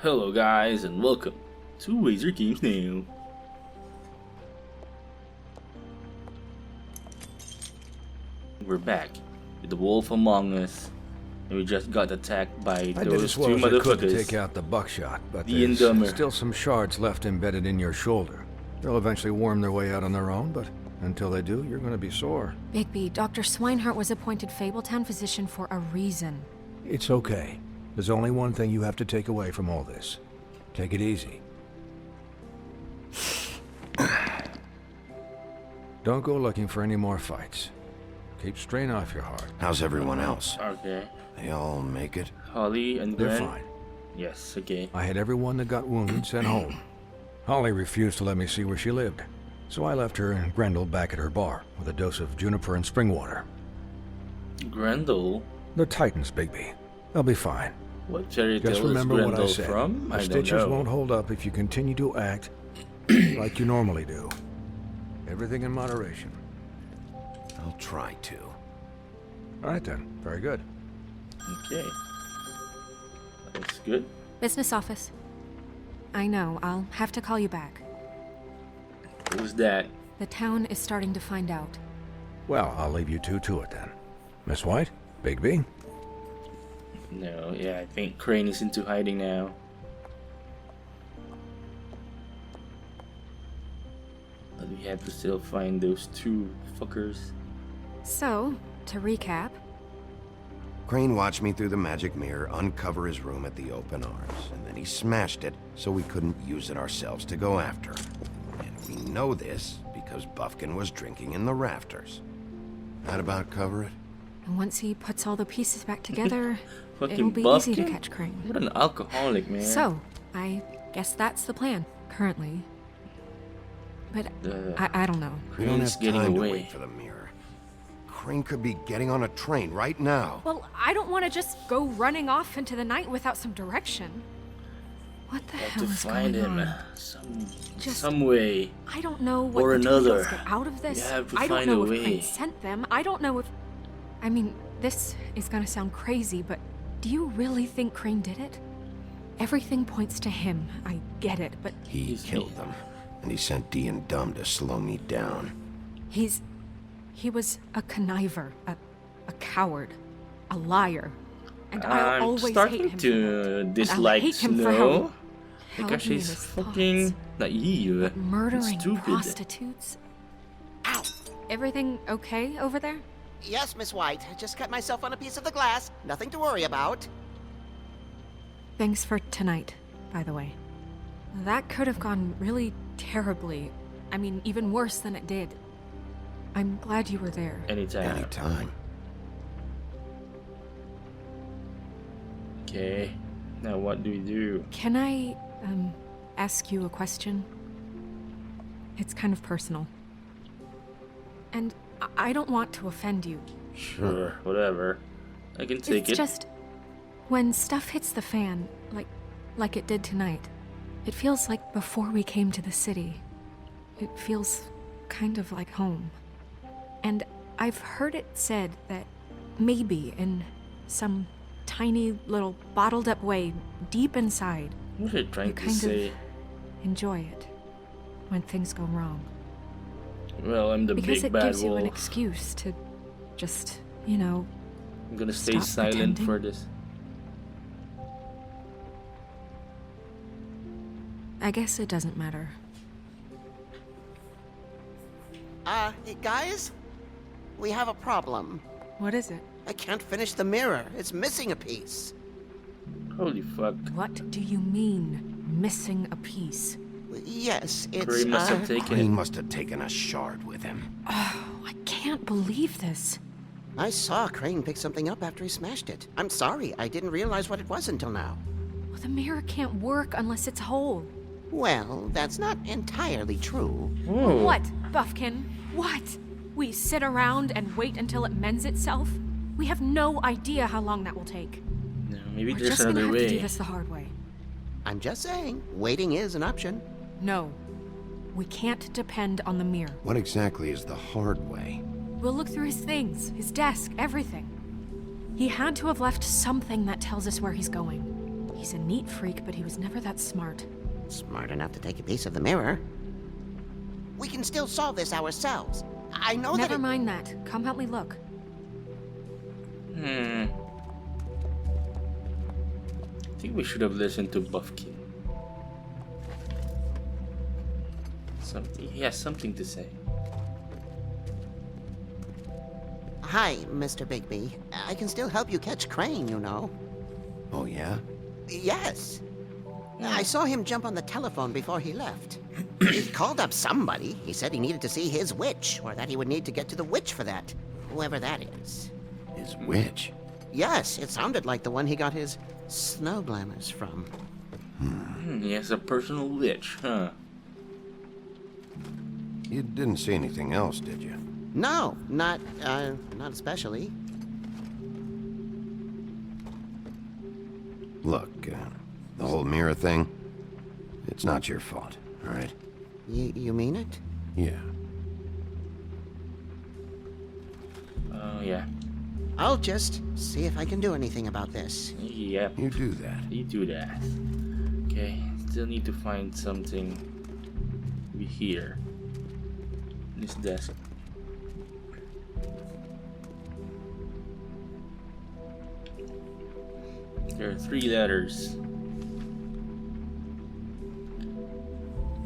Hello guys and welcome to Razor Games Now. We're back with the wolf among us, and we just got attacked by I did those as well two as I could to motherfuckers. take out the buckshot, but The there's Indummer. still some shards left embedded in your shoulder. They'll eventually worm their way out on their own, but until they do, you're going to be sore. Bigby, Dr. Swinehart was appointed Fabletown physician for a reason. It's okay. There's only one thing you have to take away from all this. Take it easy. Don't go looking for any more fights. Keep strain off your heart. How's everyone else? Okay. They all make it? Holly and They're Glenn? fine. Yes, okay. I had everyone that got wounded sent home. Holly refused to let me see where she lived, so I left her and Grendel back at her bar with a dose of juniper and spring water. Grendel? They're Titans, Bigby. They'll be fine. What fairy tale Just is remember what I Grendel said. from? The I don't stitches know. won't hold up if you continue to act like you normally do. Everything in moderation. I'll try to. All right then. Very good. Okay. That's good. Business office. I know, I'll have to call you back. Who's that? The town is starting to find out. Well, I'll leave you two to it then. Miss White, Bigby. No, yeah, I think Crane is into hiding now. But we have to still find those two fuckers. So, to recap, Crane watched me through the magic mirror uncover his room at the open arms, and then he smashed it so we couldn't use it ourselves to go after him. And we know this because Buffkin was drinking in the rafters. That about cover it? and once he puts all the pieces back together, Fucking it'll be Buffkin? easy to catch Crane. What an alcoholic, man. So, I guess that's the plan, currently. But I don't know. We don't Crane's have getting time to away. wait for the mirror. Crane could be getting on a train right now. Well, I don't want to just go running off into the night without some direction. What the Have hell to is find going him on? some way. I don't know what Or the another. Details get out of this. You have to I don't find know a if way. Crane sent them. I don't know if... I mean, this is gonna sound crazy, but do you really think Crane did it? Everything points to him. I get it, but He killed them, and he sent D and Dumb to slow me down. he was a conniver, a coward, a liar. And I'll I'm always hate starting him to for that. dislike And I'll hate him for Snow how because held me in she's his fucking thoughts. naive and Murdering stupid. prostitutes. Ow! Everything okay over there? Yes, Miss White. I just cut myself on a piece of the glass. Nothing to worry about. Thanks for tonight, by the way. That could have gone really terribly. I mean, even worse than it did. I'm glad you were there. Anytime. Anytime. Okay. Now what do we do? Can I, ask you a question? It's kind of personal. And I don't want to offend you. Sure, whatever. I can take It's it. just... when stuff hits the fan, like it did tonight, it feels like before we came to the city. It feels kind of like home. And I've heard it said that maybe in some tiny little bottled up way deep inside, What are you trying you to kind say? of enjoy it when things go wrong. Well, I'm the Because big it bad gives you an wolf. excuse to just, you know, I'm gonna stay stop silent pretending. for this. I guess it doesn't matter. Hey, guys? We have a problem. What is it? I can't finish the mirror. It's missing a piece. Holy fuck. What do you mean, missing a piece? Yes, it's, Crane must have taken Crane it. must have taken a shard with him. Oh, I can't believe this. I saw Crane pick something up after he smashed it. I'm sorry, I didn't realize what it was until now. Well, the mirror can't work unless it's whole. Well, that's not entirely true. Whoa. What, Buffkin? What? We sit around and wait until it mends itself? We have no idea how long that will take. No, maybe We're there's just gonna another have to do way. this the hard way. I'm just saying, waiting is an option. No. We can't depend on the mirror. What exactly is the hard way? We'll look through his things, his desk, everything. He had to have left something that tells us where he's going. He's a neat freak, but he was never that smart. Smart enough to take a piece of the mirror. We can still solve this ourselves. I know that. Never mind that. Come help me look. I think we should have listened to Buffkin. He has something to say. Hi, Mr. Bigby. I can still help you catch Crane, you know. Oh, yeah? Yes. I saw him jump on the telephone before he left. He called up somebody. He said he needed to see his witch, or that he would need to get to the witch for that. Whoever that is. His witch? Yes, it sounded like the one he got his snow glamours from. He has a personal witch, huh? You didn't see anything else, did you? No, not especially. Look, the whole mirror thing, it's not your fault, all right? You mean it? Yeah. Oh, yeah. I'll just see if I can do anything about this. Yep. You do that. You do that. Okay, still need to find something here. This desk. There are 3 letters.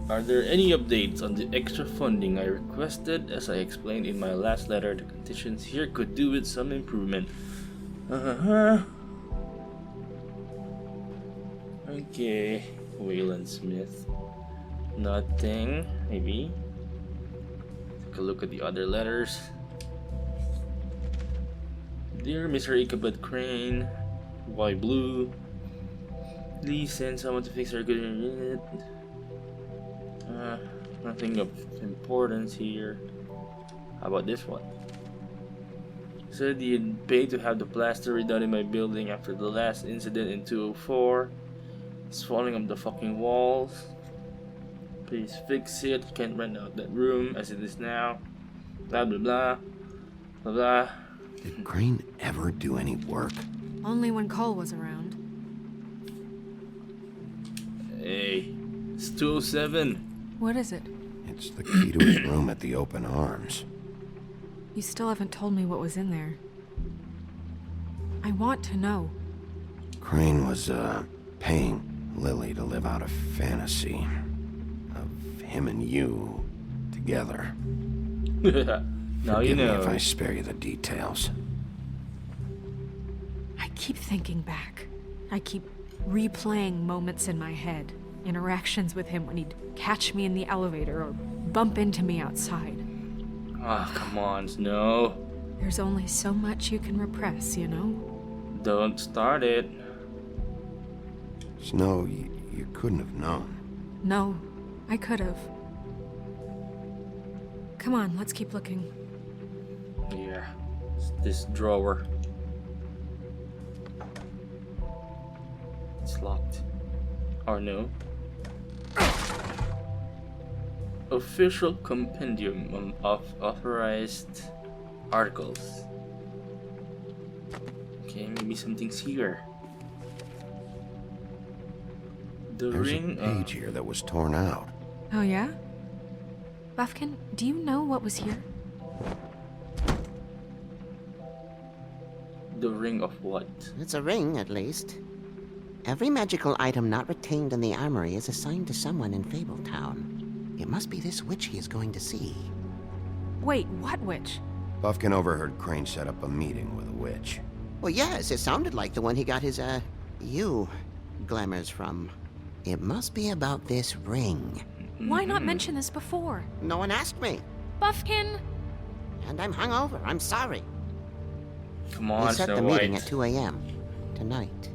Are there any updates on the extra funding I requested? As I explained in my last letter, the conditions here could do with some improvement. Okay, Wayland Smith. Nothing, maybe. Take a look at the other letters. Dear Mr. Ichabod Crane, why blue? Please send someone to fix our good internet. Nothing of importance here. How about this one? Said you'd pay to have the plaster redone in my building after the last incident in 204. It's falling off the fucking walls. Please fix it. Can't rent out that room as it is now. Blah blah blah. Blah blah. Did Crane ever do any work? Only when Cole was around. Hey, it's 207. What is it? It's the key to his room at the Open Arms. You still haven't told me what was in there. I want to know. Crane was, paying Lily to live out a fantasy of him and you together. Now you Forgive me know. if I spare you the details. I keep thinking back. I keep replaying moments in my head. Interactions with him when he'd catch me in the elevator or bump into me outside. Ah, come on, Snow. There's only so much you can repress, you know? Don't start it. Snow, you couldn't have known. No, I could have. Come on, let's keep looking. Yeah, it's this drawer. It's locked. Or no? Official compendium of authorized articles. Okay, maybe something's here. The There's ring. a page here that was torn out. Oh, yeah? Buffkin, do you know what was here? The ring of what? It's a ring, at least. Every magical item not retained in the armory is assigned to someone in Fabletown. It must be this witch he is going to see. Wait, what witch? Buffkin overheard Crane set up a meeting with a witch. Well, yes, it sounded like the one he got his, glamours from. It must be about this ring. Why not mention this before? No one asked me. Buffkin! And I'm hungover. I'm sorry. Come on, We set Snow the meeting White. at 2 a.m. tonight.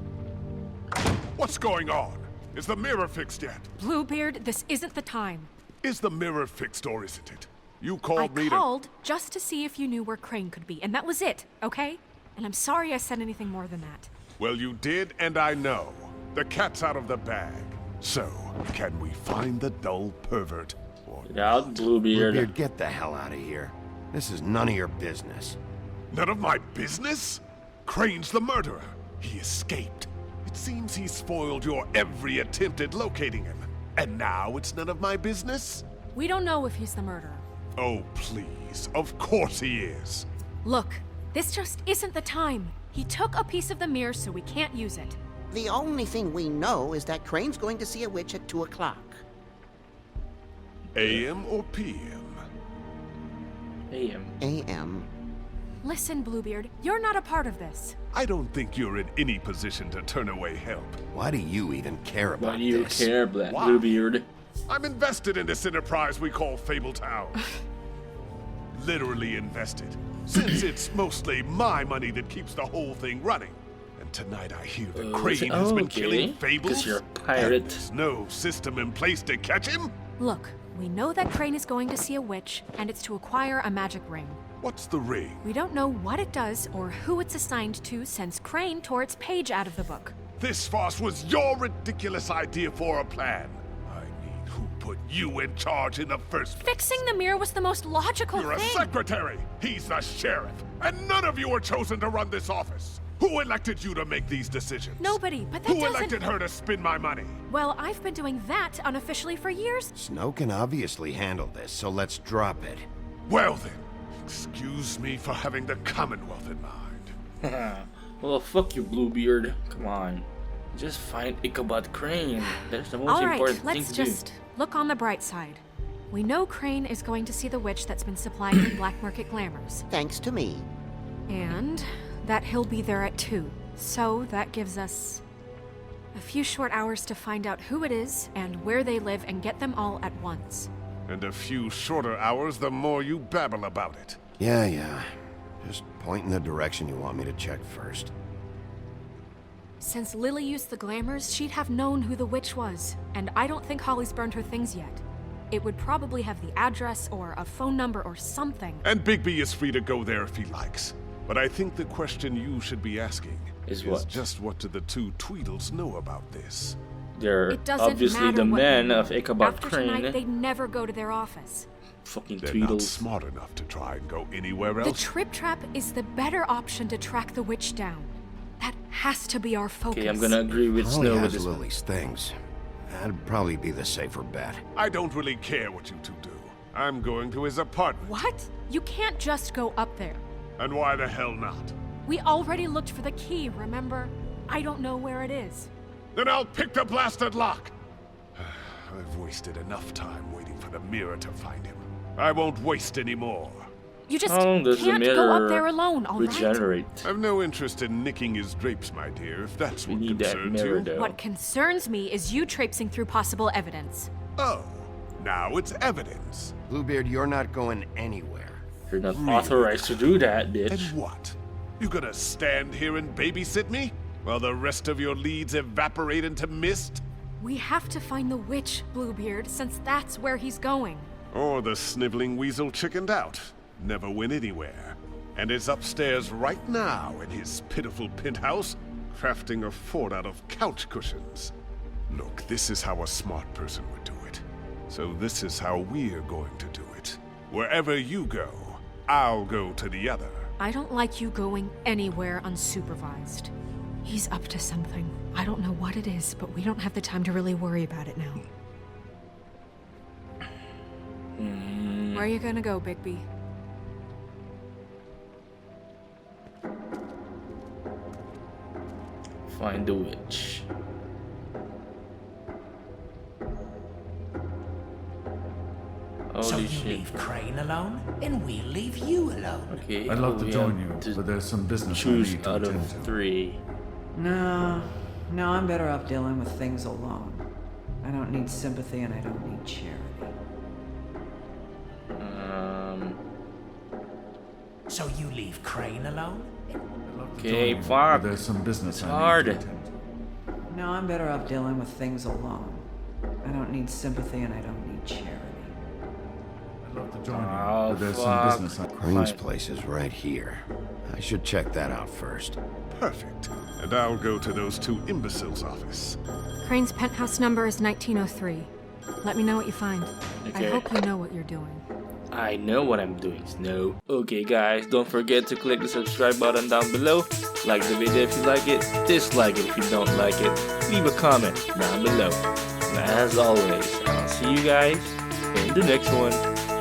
What's going on? Is the mirror fixed yet? Bluebeard, this isn't the time. Is the mirror fixed or isn't it? You I called me to... called just to see if you knew where Crane could be, and that was it, okay? And I'm sorry I said anything more than that. Well, you did, and I know. The cat's out of the bag. So, can we find the dull pervert? Or Get out, Bluebeard. Bluebeard, get the hell out of here. This is none of your business. none of my business? Crane's the murderer. He escaped. Seems he spoiled your every attempt at locating him. And now it's none of my business? We don't know if he's the murderer. Oh, please. Of course he is. Look, this just isn't the time. He took a piece of the mirror, so we can't use it. The only thing we know is that Crane's going to see a witch at 2 o'clock. AM or PM? AM. AM. Listen, Bluebeard, you're not a part of this. I don't think you're in any position to turn away help. Why do you even care about Why do you this? care, Bluebeard? I'm invested in this enterprise we call Fabletown. Literally invested, since it's mostly my money that keeps the whole thing running. And tonight I hear that Crane has been killing Fables. Because you're a pirate. And there's no system in place to catch him? Look, we know that Crane is going to see a witch, and it's to acquire a magic ring. What's the ring? We don't know what it does or who it's assigned to since Crane tore its page out of the book. This farce was your ridiculous idea for a plan. I mean, who put you in charge in the first place? Fixing the mirror was the most logical You're a thing. secretary. He's the sheriff. And none of you were chosen to run this office. Who elected you to make these decisions? Nobody, but that Who doesn't... elected her to spend my money? Well, I've been doing that unofficially for years. Snow can obviously handle this, so let's drop it. Well then, excuse me for having the Commonwealth in mind. Well, fuck you, Bluebeard. Come on. Just find Ichabod Crane. That's the most All right, important thing let's to just look on the bright side. We know Crane is going to see the witch that's been supplying him black market glamours. Thanks to me. And that he'll be there at 2. So that gives us a few short hours to find out who it is and where they live and get them all at once. And a few shorter hours, the more you babble about it. Yeah. Just point in the direction you want me to check first. Since Lily used the glamours, she'd have known who the witch was, and I don't think Holly's burned her things yet. It would probably have the address or a phone number or something. And Bigby is free to go there if he likes. But I think the question you should be asking Is what? just what do the two Tweedles know about this? They're It doesn't obviously matter the what men they know. of Ichabod After Crane. tonight, they'd never go to their office. Fucking They're not Tweedles. smart enough to try and go anywhere The else. trip trap is the better option to track the witch down. That has to be our focus. Okay, I'm gonna agree with Holly Snow with has this one. Lily's things. That'd probably be the safer bet. I don't really care what you two do. I'm going to his apartment. What? You can't just go up there. And why the hell not? We already looked for the key, remember? I don't know where it is. Then I'll pick the blasted lock. I've wasted enough time waiting for the mirror to find him. I won't waste any more. You just How long does the can't go mirror up there alone, all right? regenerate? I've no interest in nicking his drapes, my dear, if that's We what need that concerns mirror, you. though. What concerns me is you traipsing through possible evidence. Oh, now it's evidence. Bluebeard, you're not going anywhere. You're not authorized to do that, And bitch. what? You gonna stand here and babysit me while the rest of your leads evaporate into mist? We have to find the witch, Bluebeard, since that's where he's going. Or the sniveling weasel chickened out, never went anywhere, and is upstairs right now in his pitiful penthouse, crafting a fort out of couch cushions. Look, this is how a smart person would do it. So this is how we're going to do it. Wherever you go, I'll go to the other. I don't like you going anywhere unsupervised. He's up to something. I don't know what it is, but we don't have the time to really worry about it now. Where are you gonna go, Bigby? Find the witch. So Holy you shit. leave Crane alone, and we'll leave you alone. Okay. I'd love to we join have you, to but there's some business I choose need to out attend of to. 3. No, I'm better off dealing with things alone. I don't need sympathy and I don't need charity. So you leave Crane alone? I'd love to Okay, join you, fuck. but there's some business I hard. need to attend to. No, I'm better off dealing with things alone. I don't need sympathy and I don't need charity. I'd love to join Oh, you, but there's fuck. some business I... Crane's Fine. place is right here. I should check that out first. Perfect. And I'll go to those two imbeciles' office. Crane's penthouse number is 1903. Let me know what you find. Okay. I hope you know what you're doing. I know what I'm doing, Snow. Okay guys, don't forget to click the subscribe button down below. Like the video if you like it, dislike it if you don't like it. Leave a comment down below. And as always, I'll see you guys in the next one.